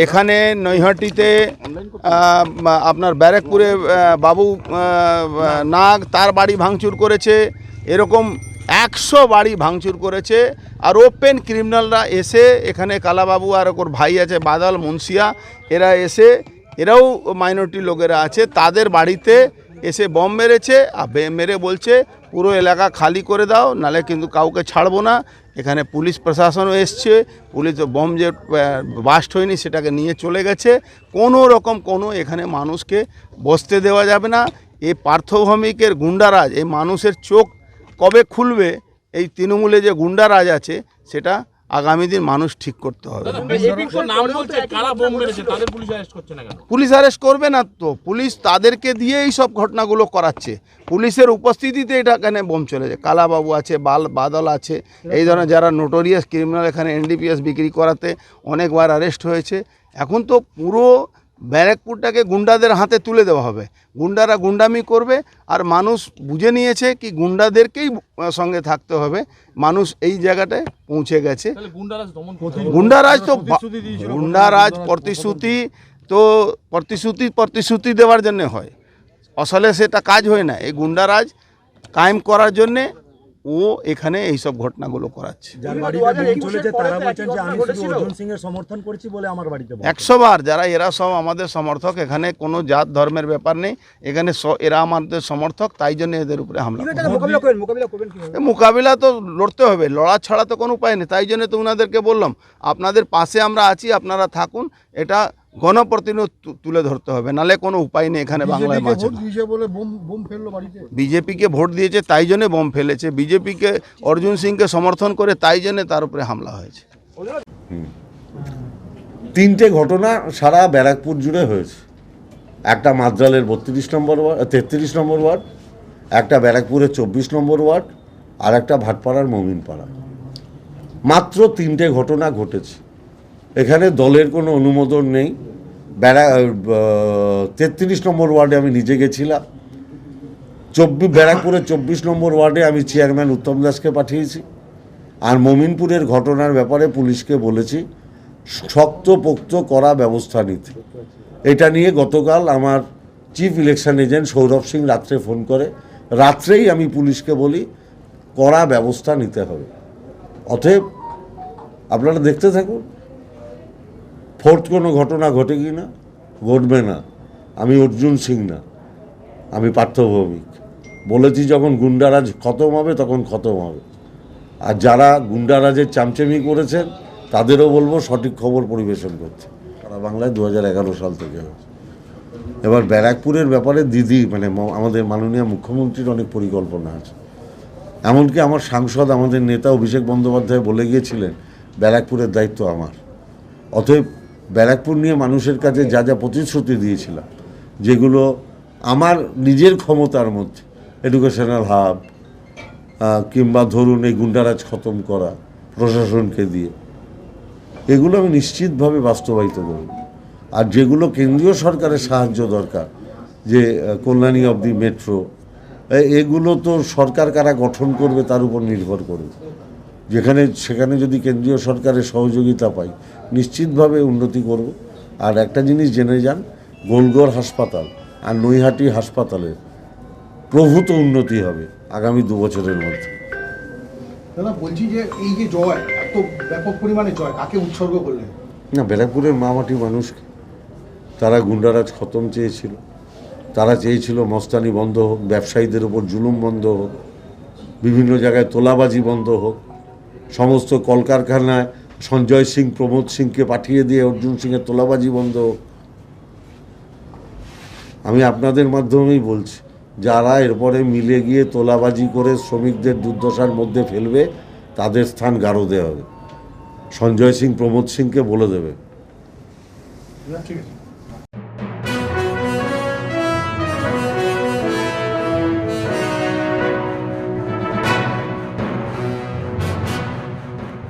এখানে নৈহাটিতে আপনার ব্যারাকপুরে বাবু নাগ তার বাড়ি ভাঙচুর করেছে, এরকম 100 বাড়ি ভাঙচুর করেছে। আর ওপেন ক্রিমিনালরা এসে এখানে কালাবাবু আর ওর ভাই আছে বাদল মুন্সিয়া, এরা এসে এরাও মাইনরিটি লোকেরা আছে, তাদের বাড়িতে এসে বম মেরেছে। আর মেরে বলছে পুরো এলাকা খালি করে দাও, নালে কিন্তু কাউকে ছাড়বো না। এখানে পুলিশ প্রশাসনও এসছে, পুলিশ বম যে বাস্ট হয়নি সেটাকে নিয়ে চলে গেছে। কোনো রকম এখানে মানুষকে বসতে দেওয়া যাবে না। এই পার্থভৌমিকের গুন্ডারাজ, এই মানুষের চোখ কবে খুলবে, এই তৃণমূলে যে গুন্ডারাজ আছে সেটা আগামী দিন মানুষ ঠিক করতে হবে। পুলিশ অ্যারেস্ট করবে না তো, পুলিশ তাদেরকে দিয়ে এই সব ঘটনাগুলো করাচ্ছে। পুলিশের উপস্থিতিতে এটা এখানে বোম চলেছে। কালাবাবু আছে, বাদল আছে, এই ধরনের যারা নোটোরিয়াস ক্রিমিনাল এখানে এনডিপিএস বিক্রি করাতে অনেকবার অ্যারেস্ট হয়েছে। এখন তো পুরো ব্যারাকপুরটাকে গুন্ডাদের হাতে তুলে দেওয়া হবে, গুন্ডারা গুন্ডামি করবে। আর মানুষ বুঝে নিয়েছে কি গুন্ডাদেরকেই সঙ্গে থাকতে হবে, মানুষ এই জায়গাটায় পৌঁছে গেছে। গুন্ডারাজ তো গুন্ডারাজ প্রতিশ্রুতি দেওয়ার জন্য হয়, আসলে সেটা কাজ হয় না। এই গুন্ডারাজ কায়েম করার জন্যে ও এখানে এইসব ঘটনাগুলো করাচ্ছে। 100 বার যারা এরা সব আমাদের সমর্থক, এখানে কোনো জাত ধর্মের ব্যাপার নেই, এখানে এরা আমাদের সমর্থক, তাই জন্য এদের উপরে হামলা। মোকাবিলা তো লড়তে হবে, লড়া ছাড়া তো কোনো উপায় নেই। তাই জন্য তো ওনাদেরকে বললাম আপনাদের পাশে আমরা আছি, আপনারা থাকুন। এটা গণপ্রতিনিধি তুলে ধরতে হবে, নালে কোনো উপায় নেই এখানে বাংলায় বাঁচা। বিজেপিকে ভোট দিয়েছে তাই জন্য বোম ফেলেছে, বিজেপিকে অর্জুন সিংকে সমর্থন করে তাই জন্য তার উপরে হামলা হয়েছে। 3টে ঘটনা সারা ব্যারাকপুর জুড়ে হয়েছে। একটা মাদ্রালের 32 নম্বর ওয়ার্ড, 33 নম্বর ওয়ার্ড, একটা ব্যারাকপুরের 24 নম্বর ওয়ার্ড, আর একটা ভাটপাড়ার মমিনপাড়া। মাত্র 3টে ঘটনা ঘটেছে। এখানে দলের কোনো অনুমোদন নেই। 33 নম্বর ওয়ার্ডে আমি নিজে গেছিলাম। ব্যারাকপুরের 24 নম্বর ওয়ার্ডে আমি চেয়ারম্যান উত্তম দাসকে পাঠিয়েছি। আর মমিনপুরের ঘটনার ব্যাপারে পুলিশকে বলেছি শক্তপোক্ত করা ব্যবস্থা নিতে। এটা নিয়ে গতকাল আমার chief election agent Sourav Singh রাত্রে ফোন করে, রাত্রেই আমি পুলিশকে বলি কড়া ব্যবস্থা নিতে হবে। অতএব আপনারা দেখতে থাকুন ফোর্থ কোনো ঘটনা ঘটে কি না, ঘটবে না। আমি অর্জুন সিং না, আমি পার্থভৌমিক। বলেছি যখন গুন্ডারাজ খতম হবে তখন খতম হবে। আর যারা গুন্ডারাজের চামচামি করেছেন তাদেরও বলবো সঠিক খবর পরিবেশন করতে। সারা বাংলায় 2011 সাল থেকে হয়েছে। এবার ব্যারাকপুরের ব্যাপারে আমাদের মাননীয় মুখ্যমন্ত্রীর অনেক পরিকল্পনা আছে। এমনকি আমার সাংসদ, আমাদের নেতা অভিষেক বন্দ্যোপাধ্যায় বলে গিয়েছিলেন ব্যারাকপুরের দায়িত্ব আমার। অতএব ব্যারাকপুর নিয়ে মানুষের কাছে যা যা প্রতিশ্রুতি দিয়েছিলাম, যেগুলো আমার নিজের ক্ষমতার মধ্যে, এডুকেশনাল হাব কিংবা ধরুন এই গুন্ডারাজ খতম করা প্রশাসনকে দিয়ে, এগুলো আমি নিশ্চিতভাবে বাস্তবায়িত করব। আর যেগুলো কেন্দ্রীয় সরকারের সাহায্য দরকার, যে কল্যাণী অবধি মেট্রো, এগুলো তো সরকার কারা গঠন করবে তার উপর নির্ভর করবে। সেখানে যদি কেন্দ্রীয় সরকারের সহযোগিতা পাই নিশ্চিতভাবে উন্নতি করব। আর একটা জিনিস জেনে যান, গোলগড় হাসপাতাল আর নৈহাটি হাসপাতালের প্রভূত উন্নতি হবে আগামী 2 বছরের মধ্যে। দাদা বলছি যে এই যে জয়, এত ব্যাপক পরিমাণে জয়, কাকে উৎসর্গ করলেন? না, ব্যারাকপুরের মামাটি মানুষকে। তারা গুন্ডারাজ খতম চেয়েছিল, তারা চেয়েছিল মস্তানি বন্ধ হোক, ব্যবসায়ীদের ওপর জুলুম বন্ধ হোক, বিভিন্ন জায়গায় তোলাবাজি বন্ধ হোক, সমস্ত কলকারখানায় সঞ্জয় সিং প্রমোদ সিংকে পাঠিয়ে দিয়ে অর্জুন সিংয়ের তোলাবাজি বন্ধ হোক। আমি আপনাদের মাধ্যমেই বলছি, যারা এরপরে মিলে গিয়ে তোলাবাজি করে শ্রমিকদের দুর্দশার মধ্যে ফেলবে তাদের স্থান গারদে হবে। সঞ্জয় সিং প্রমোদ সিংকে বলে দেবে। ঠিক আছে।